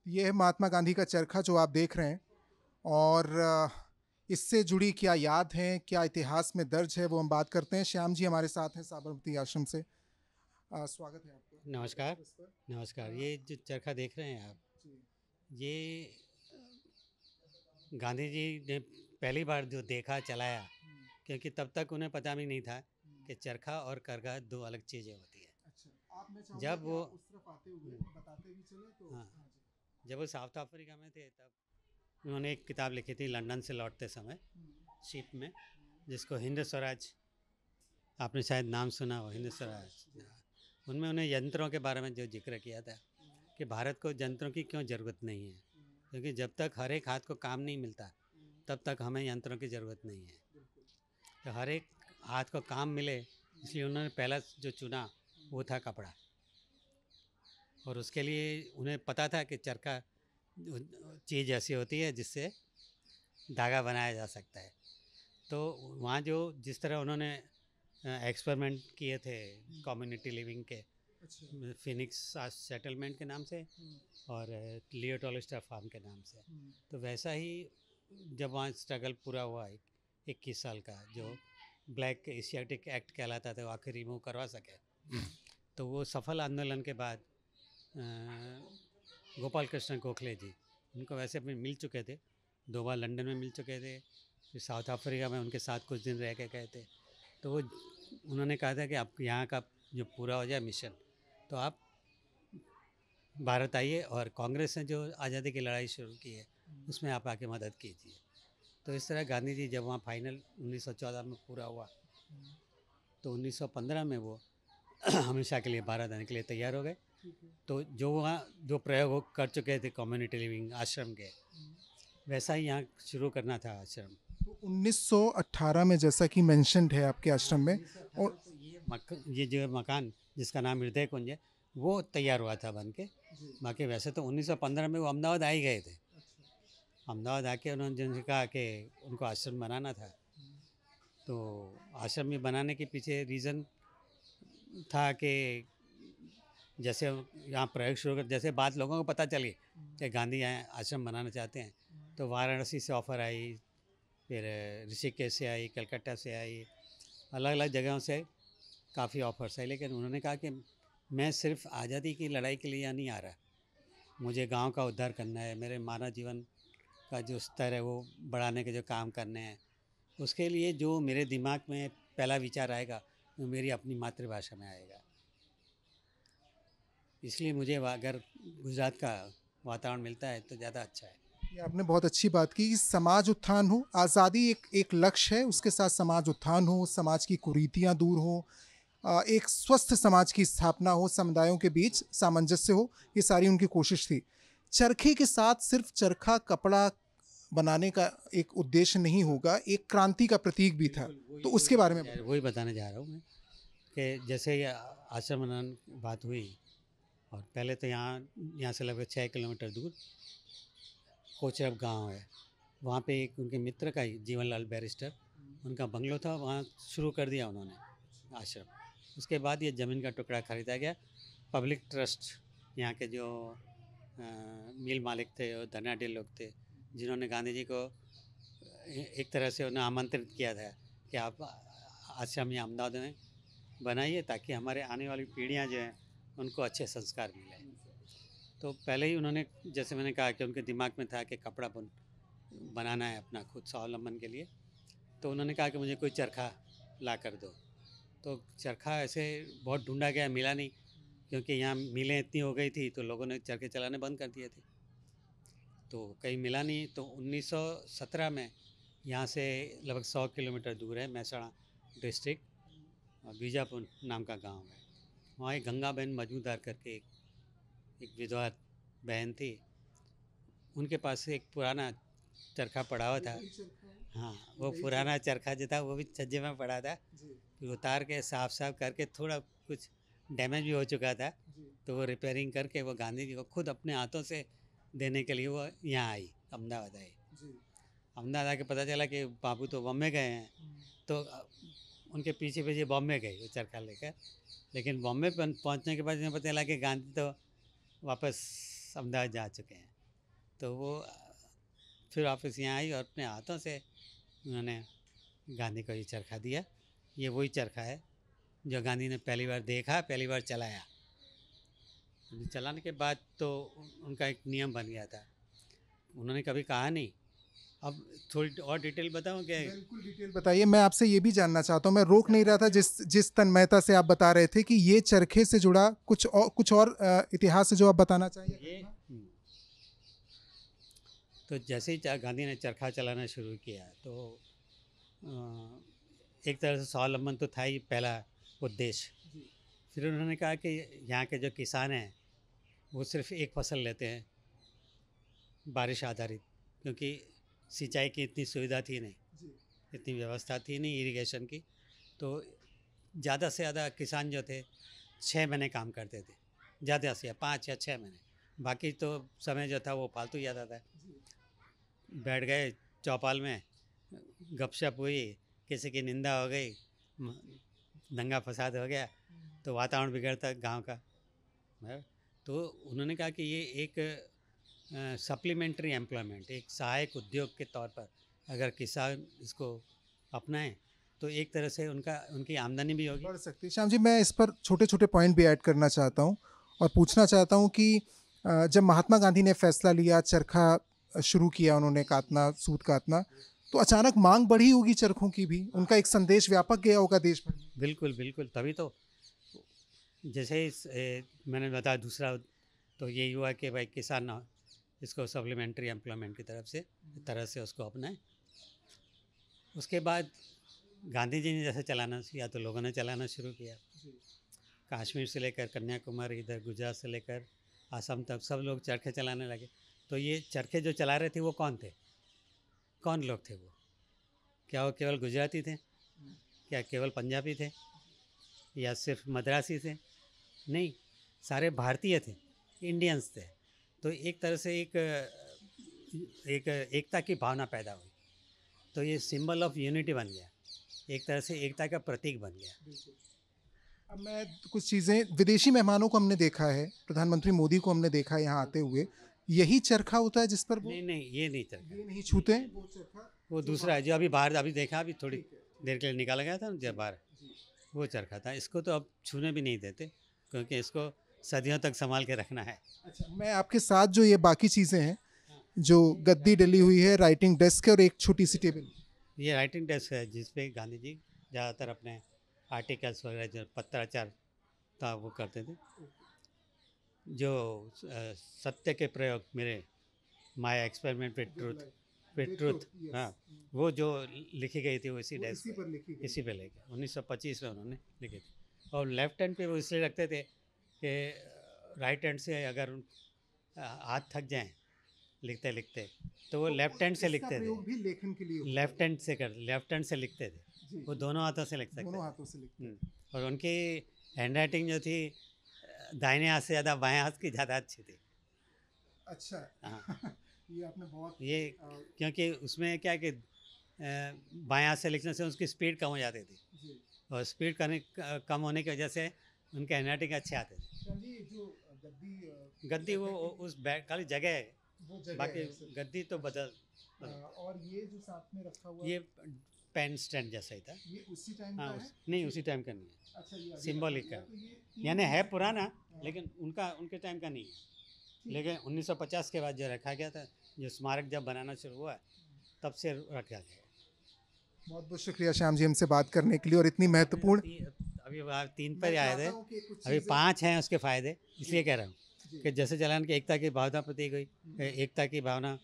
ये है महात्मा गांधी का चरखा जो आप देख रहे हैं। और इससे जुड़ी क्या याद है, क्या इतिहास में दर्ज है, वो हम बात करते हैं। श्याम जी हमारे साथ हैं साबरमती आश्रम से। स्वागत है आपका हमारे नमस्कार। एक्सप्रेस पर। नमस्कार। अ, ये जो चरखा देख रहे हैं आप, जी। ये गांधी जी ने पहली बार जो देखा, चलाया, हम्म, क्योंकि तब तक उन्हें पता भी नहीं था हम्म। कि चरखा और करघा दो अलग चीज़ें होती हैं। अच्छा, आप, मैं चाहूंगा जब कि वो आप उस तरफ आते हुए बताते भी चले तो। हाँ, हाँ जी। जब वो साउथ अफ्रीका में थे, तब उन्होंने एक किताब लिखी थी लंदन से लौटते समय, हम्म, शिप में, हम्म, जिसको हिंद स्वराज, आपने शायद नाम सुना हो, हिंद हिंद स्वराज। स्वराज जी। हाँ, उनमें उन्हें यंत्रों के बारे में जो जिक्र किया था हम्म, कि भारत को यंत्रों की क्यों ज़रूरत नहीं है, हम्म, क्योंकि जब तक हर एक हाथ को काम नहीं मिलता, हम्म, तब तक हमें यंत्रों की ज़रूरत नहीं है। बिल्कुल। तो हर एक हाथ को काम मिले, हम्म, इसलिए उन्होंने पहला जो चुना हम्म, वो था कपड़ा। और उसके लिए उन्हें पता था कि चरखा चीज़ ऐसी होती है जिससे धागा बनाया जा सकता है। तो वहाँ जो जिस तरह उन्होंने एक्सपेरिमेंट किए थे हम्म। कम्युनिटी लिविंग के, अच्छा। फिनिक्स सेटलमेंट के नाम से हम्म, और लियो टॉलस्टॉय फार्म के नाम से, हम्म, तो वैसा ही जब वहाँ स्ट्रगल पूरा हुआ 21 साल का, जो हम्म, ब्लैक एशियाटिक एक्ट कहलाता था, वो आखिर रिमूव करवा सके। हम्म, तो वो सफल आंदोलन के बाद गोपाल कृष्ण गोखले जी, उनको वैसे भी मिल चुके थे, 2 बार लंदन में मिल चुके थे, फिर साउथ अफ्रीका में उनके साथ कुछ दिन रह के गए थे। तो वो उन्होंने कहा था कि आप यहाँ का जो पूरा हो जाए मिशन, तो आप भारत आइए और कांग्रेस ने जो आज़ादी की लड़ाई शुरू की है, हम्म, उसमें आप आके मदद कीजिए। तो इस तरह गांधी जी जब वहाँ फाइनल 1914 में पूरा हुआ, हम्म। तो 1915 में वो हमेशा के लिए भारत आने के लिए तैयार हो गए। ठीक है। तो जो वहाँ जो प्रयोग वो कर चुके थे कम्युनिटी लिविंग आश्रम के, हम्म। वैसा ही यहाँ शुरू करना था आश्रम। तो 1918 में जैसा कि मेंशन्ड है आपके हाँ, आश्रम में। 1918 और में तो ये जो मकान जिसका नाम हृदय कुंज है, वो तैयार हुआ था बन के। जी। बाकी वैसे तो 1915 में वो अहमदाबाद आ ही गए थे। अच्छा। अहमदाबाद आके उन्होंने जिनसे कहा कि उनको आश्रम बनाना था, हम्म, तो आश्रम में बनाने के पीछे रीज़न था कि जैसे यहाँ प्रयोग शुरू कर, जैसे बात लोगों को पता चली हम्म, कि गांधी यहाँ आश्रम बनाना चाहते हैं, हम्म, तो वाराणसी से ऑफ़र आई, फिर ऋषिकेश से आई, कलकत्ता से आई, अलग अलग जगहों से काफ़ी ऑफर्स आई। लेकिन उन्होंने कहा कि मैं सिर्फ आज़ादी की लड़ाई के लिए यहाँ नहीं आ रहा, मुझे गांव का उद्धार करना है, मेरे मानव जीवन का जो स्तर है वो बढ़ाने के जो काम करने हैं, उसके लिए जो मेरे दिमाग में पहला विचार आएगा वो मेरी अपनी मातृभाषा में आएगा। इसलिए मुझे अगर गुजरात का वातावरण मिलता है तो ज़्यादा अच्छा है। ये आपने बहुत अच्छी बात की कि समाज उत्थान हो। आज़ादी एक एक लक्ष्य है, उसके साथ समाज उत्थान हो, समाज की कुरीतियां दूर हो, एक स्वस्थ समाज की स्थापना हो, समुदायों के बीच सामंजस्य हो। ये सारी उनकी कोशिश थी। चरखे के साथ सिर्फ चरखा कपड़ा बनाने का एक उद्देश्य नहीं होगा, एक क्रांति का प्रतीक भी था। बिल्कुल, तो वही उसके बारे में बताइए। वही बताने जा रहा हूँ मैं, कि जैसे ये आश्रम बनाने की बात हुई, और पहले तो यहाँ से लगभग 6 किलोमीटर दूर कोचरब गांव है, वहाँ पे एक उनके मित्र का ही, जीवनलाल बैरिस्टर, उनका बंगलो था, वहाँ शुरू कर दिया उन्होंने आश्रम। उसके बाद ये ज़मीन का टुकड़ा खरीदा गया। पब्लिक ट्रस्ट, यहाँ के जो मिल मालिक थे और धनाढ़ लोग थे, जिन्होंने गांधी जी को एक तरह से उन्हें आमंत्रित किया था कि आप आश्रम यहाँ अहमदाबाद में बनाइए, ताकि हमारे आने वाली पीढ़ियाँ जो हैं उनको अच्छे संस्कार मिलें। तो पहले ही उन्होंने, जैसे मैंने कहा कि उनके दिमाग में था कि कपड़ा बनाना है अपना खुद स्वावलंबन के लिए, तो उन्होंने कहा कि मुझे कोई चरखा ला कर दो। तो चरखा ऐसे बहुत ढूंढा गया, मिला नहीं, क्योंकि यहाँ मिलें इतनी हो गई थी तो लोगों ने चरखे चलाने बंद कर दिए थे, तो कहीं मिला नहीं। तो 1917 में यहाँ से लगभग 100 किलोमीटर दूर है महसाणा डिस्ट्रिक्ट, बीजापुर नाम का गांव है, वहाँ एक गंगाबेन मजूमदार करके एक विधवा बहन थी, उनके पास से एक पुराना चरखा पड़ा हुआ ये था। वही चरखा है। हाँ, ये वो वही पुराना चरखा चरखा जो था वो भी छज्जे में पड़ा था, है। जी। फिर उतार के साफ साफ करके, थोड़ा कुछ डैमेज भी हो चुका था, जी। तो वो रिपेयरिंग करके वो गांधी जी को खुद अपने हाथों से देने के लिए वो यहाँ आई, अहमदाबाद आई। जी। अहमदाबाद आके पता चला कि बाबू तो बॉम्बे गए हैं, हम्म, तो उनके पीछे पीछे बॉम्बे गई वो चरखा लेकर। लेकिन बॉम्बे पहुँचने के बाद इन्हें पता चला कि गांधी तो वापस अहमदाबाद जा चुके हैं। तो वो फिर वापस यहाँ आई और अपने हाथों से उन्होंने गांधी को ये चरखा दिया। ये वही चरखा है जो गांधी ने पहली बार देखा, पहली बार चलाया। चलाने के बाद तो उनका एक नियम बन गया था, उन्होंने कभी कहा नहीं। अब थोड़ी और डिटेल बताऊं क्या? बिल्कुल डिटेल बताइए, मैं आपसे ये भी जानना चाहता हूँ, मैं रोक नहीं रहा था जिस जिस तन्मयता से आप बता रहे थे कि ये चरखे से जुड़ा कुछ और इतिहास है जो आप बताना चाहिए। ये तो जैसे ही गांधी ने चरखा चलाना शुरू किया तो एक तरह से स्वावलंबन तो था ही पहला उद्देश्य। फिर उन्होंने कहा कि यहाँ के जो किसान हैं वो सिर्फ एक फसल लेते हैं, बारिश आधारित, क्योंकि सिंचाई की इतनी सुविधा थी नहीं, इतनी व्यवस्था थी नहीं इरिगेशन की। तो ज़्यादा से ज़्यादा किसान जो थे 6 महीने काम करते थे, ज़्यादा से 5 या 6 महीने, बाकी तो समय जो था वो फालतू जाता था। बैठ गए चौपाल में, गपशप हुई, किसी की निंदा हो गई, दंगा फसाद हो गया, तो वातावरण बिगड़ता गांव का। तो उन्होंने कहा कि ये एक सप्लीमेंट्री एम्प्लॉयमेंट, एक सहायक उद्योग के तौर पर अगर किसान इसको अपनाएं तो एक तरह से उनकी आमदनी भी होगी, बढ़ सकती है। श्याम जी, मैं इस पर छोटे छोटे पॉइंट भी ऐड करना चाहता हूँ और पूछना चाहता हूँ कि जब महात्मा गांधी ने फैसला लिया, चरखा शुरू किया उन्होंने काटना, सूत काटना, तो अचानक मांग बढ़ी होगी चरखों की भी, उनका एक संदेश व्यापक गया होगा देश भर में। बिल्कुल बिल्कुल। तभी तो जैसे मैंने बताया दूसरा तो यही हुआ कि भाई किसान इसको सप्लीमेंट्री एम्प्लॉयमेंट की तरह से उसको अपनाएं। उसके बाद गांधी जी ने जैसे चलाना किया तो लोगों ने चलाना शुरू किया। कश्मीर से लेकर कन्याकुमारी, इधर गुजरात से लेकर असम तक सब लोग चरखे चलाने लगे। तो ये चरखे जो चला रहे थे वो कौन थे, कौन लोग थे वो? क्या वो केवल गुजराती थे, क्या केवल पंजाबी थे, या सिर्फ मद्रासी थे? नहीं, सारे भारतीय थे, इंडियंस थे। तो एक तरह से एक एकता की भावना पैदा हुई। तो ये सिंबल ऑफ यूनिटी बन गया, एक तरह से एकता का प्रतीक बन गया। अब मैं कुछ चीज़ें, विदेशी मेहमानों को हमने देखा है, प्रधानमंत्री मोदी को हमने देखा है यहाँ आते हुए, यही चरखा होता है जिस पर वो नहीं नहीं, ये नहीं चरखा, ये नहीं छूते हैं, वो चरखा वो दूसरा है जो अभी बाहर अभी देखा, अभी थोड़ी देर के लिए निकाला गया था जब बाहर, वो चरखा था। इसको तो अब छूने भी नहीं देते क्योंकि इसको सदियों तक संभाल के रखना है। अच्छा, मैं आपके साथ जो ये बाकी चीज़ें हैं, जो गद्दी डली हुई है, राइटिंग डेस्क है और एक छोटी सी टेबल, ये राइटिंग डेस्क है जिसपे गांधी जी ज़्यादातर अपने आर्टिकल्स वगैरह जो पत्राचार था वो करते थे। जो सत्य के प्रयोग, मेरे माय एक्सपेरिमेंट विद ट्रूथ, हाँ, वो जो लिखी गई थी वो इसी डेस्क पे, इसी पे लेके 1925 में उन्होंने लिखी थी। और लेफ्ट हैंड पे वो इसलिए रखते थे कि राइट हैंड से अगर हाथ थक जाएं लिखते लिखते तो वो लेफ्ट हैंड से लिखते थे, भी लेखन के लिए लेफ्ट हैंड से लिखते थे, वो दोनों हाथों से लिख सकते दोनों थे। हाथों से लिखते और उनकी हैंड राइटिंग जो थी दाहिने हाथ से ज़्यादा बाएं हाथ की ज़्यादा अच्छी थी। अच्छा, हाँ ये आपने बहुत ये क्योंकि उसमें क्या है कि बाएं हाथ से लिखने से उसकी स्पीड कम हो जाती थी, और स्पीड कम होने की वजह से उनके हैंड राइटिंग अच्छे आते थे। जो गद्दी वो उस बैग खाली जगह है, बाकी गद्दी तो बदल। और ये जो साथ में रखा हुआ ये पेन स्टैंड जैसा ही था। ये उसी टाइम हाँ का है? नहीं, उसी टाइम का नहीं है, अच्छा, ये अभी सिंबॉलिक रखा का, हुआ है, तो ये यानी है पुराना लेकिन उनके टाइम का नहीं है। लेकिन 1950 के बाद जो रखा गया था, जो स्मारक जब बनाना शुरू हुआ तब से रखा गया। बहुत बहुत शुक्रिया श्याम जी हमसे बात करने के लिए और इतनी महत्वपूर्ण। अभी 3 पर आए थे, अभी 5 हैं उसके फ़ायदे, इसलिए कह रहा हूँ कि जैसे चलान की एकता की भावना प्रतीक हुई, एकता की भावना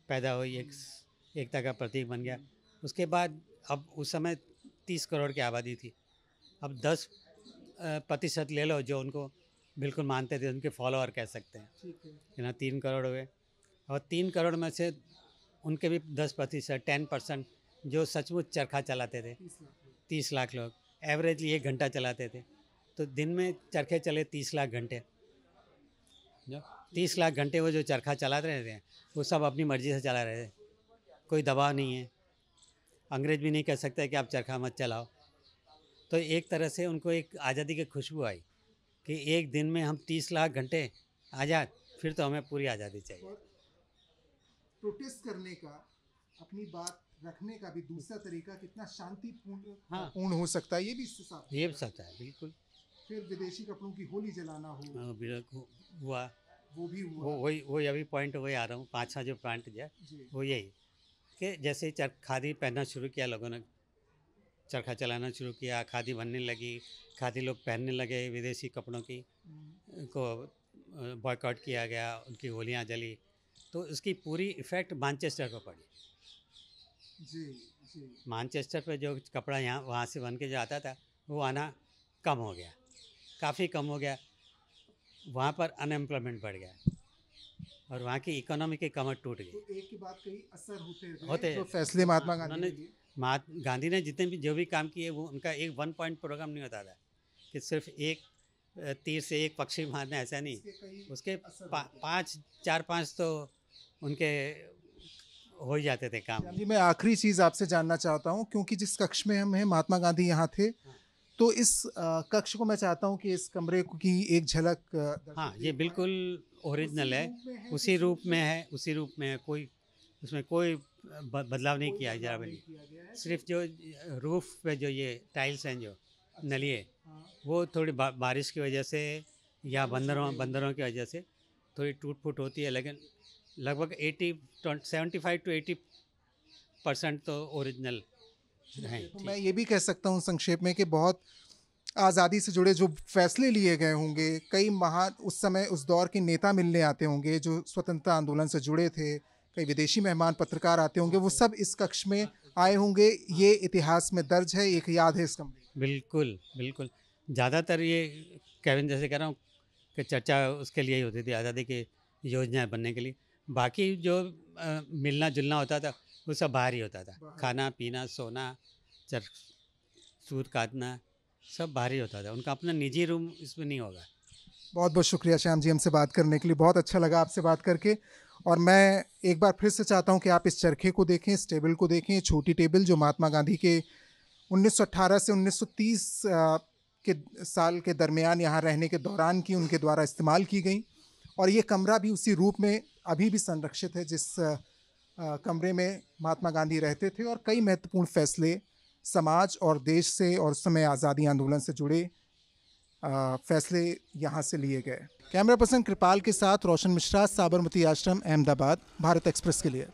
पैदा हुई, एकता का प्रतीक बन गया। उसके बाद अब उस समय 30 करोड़ की आबादी थी, अब 10% ले लो जो उनको बिल्कुल मानते थे, उनके फॉलोअर कह सकते हैं, है ना, 3 करोड़ हुए। और 3 करोड़ में से उनके भी 10%, 10% जो सचमुच चरखा चलाते थे, 30 लाख लोग एवरेजली 1 घंटा चलाते थे। तो दिन में चरखे चले 30 लाख घंटे, जो 30 लाख घंटे वो जो चरखा चला रहे थे वो सब अपनी मर्ज़ी से चला रहे थे, कोई दबाव नहीं है, अंग्रेज भी नहीं कह सकते कि आप चरखा मत चलाओ। तो एक तरह से उनको एक आज़ादी की खुशबू आई कि एक दिन में हम 30 लाख घंटे आज़ाद, फिर तो हमें पूरी आज़ादी चाहिए। प्रोटेस्ट करने का, अपनी बात रखने का भी दूसरा तरीका कितना शांतिपूर्ण हाँ पूर्ण हो सकता है, ये भी इससे साफ ये होता भी सकता है बिल्कुल। है। फिर विदेशी कपड़ों की होली जलाना हो, हुआ वो भी वो हुआ। वही अभी पॉइंट वही आ रहा हूँ, 5-6 जो पॉइंट है जी वो यही कि जैसे खादी पहनना शुरू किया लोगों ने, चरखा चलाना शुरू किया, खादी बनने लगी, खादी लोग पहनने लगे, विदेशी कपड़ों की को बॉयकॉट किया गया, उनकी होलियाँ जली, तो इसकी पूरी इफ़ेक्ट मैनचेस्टर को पड़ी। जी जी। मैनचेस्टर पे जो कपड़ा यहाँ वहाँ से बन के जो आता था वो आना कम हो गया, काफ़ी कम हो गया। वहाँ पर अनएम्प्लॉयमेंट बढ़ गया और वहाँ की इकोनॉमी की कमर टूट गई। तो एक की बात कही, असर होते होते जो फैसले महात्मा गांधी उन्होंने ने लिए। महात्मा गांधी ने जितने भी जो भी काम किए वो उनका एक 1 पॉइंट प्रोग्राम नहीं होता था कि सिर्फ एक तीर से एक पक्षी मारना, ऐसा नहीं। इसके कई उसके असर होते हैं। 4-5 तो उनके हो ही जाते थे काम। श्याम जी, मैं आखिरी चीज़ आपसे जानना चाहता हूँ, क्योंकि जिस कक्ष में हम हैं, महात्मा गांधी यहाँ थे, तो इस कक्ष को मैं चाहता हूँ कि इस कमरे की एक झलक हाँ दर्शक ये देख बिल्कुल ओरिजिनल है, पाएं। उसी रूप में है, उसी रूप में है, कोई उसमें कोई बदलाव नहीं किया जरा भी नहीं। किया गया है। सिर्फ जो रूफ पे जो ये टाइल्स हैं, जो नलिए, हाँ, वो थोड़ी बारिश की वजह से या बंदरों की वजह से थोड़ी टूट फूट होती है, लेकिन लगभग 75 to 80% तो ओरिजिनल हैं। तो मैं ये भी कह सकता हूँ संक्षेप में कि बहुत आज़ादी से जुड़े जो फैसले लिए गए होंगे, कई महान उस समय उस दौर के नेता मिलने आते होंगे जो स्वतंत्रता आंदोलन से जुड़े थे, कई विदेशी मेहमान पत्रकार आते होंगे, वो सब इस कक्ष में आए होंगे। ये इतिहास में दर्ज है, एक याद है इस कमरे की। बिल्कुल बिल्कुल। ज़्यादातर ये केविन जैसे कह रहा हूँ कि चर्चा उसके लिए ही होती थी, आज़ादी की योजनाएं बनने के लिए। बाकी जो मिलना जुलना होता था वो सब बाहर ही होता था। बाहर। खाना पीना, सोना, चर सूत काटना सब बाहर ही होता था। उनका अपना निजी रूम इसमें नहीं होगा। बहुत बहुत शुक्रिया श्याम जी हमसे बात करने के लिए, बहुत अच्छा लगा आपसे बात करके। और मैं एक बार फिर से चाहता हूँ कि आप इस चरखे को देखें, इस टेबल को देखें, छोटी टेबल जो महात्मा गांधी के 1918 से 1930 के साल के दरमियान यहाँ रहने के दौरान की उनके द्वारा इस्तेमाल की गई। और ये कमरा भी उसी रूप में अभी भी संरक्षित है जिस कमरे में महात्मा गांधी रहते थे, और कई महत्वपूर्ण फैसले समाज और देश से और उस समय आज़ादी आंदोलन से जुड़े फैसले यहाँ से लिए गए। कैमरा पर्सन कृपाल के साथ रोशन मिश्रा, साबरमती आश्रम, अहमदाबाद, भारत एक्सप्रेस के लिए।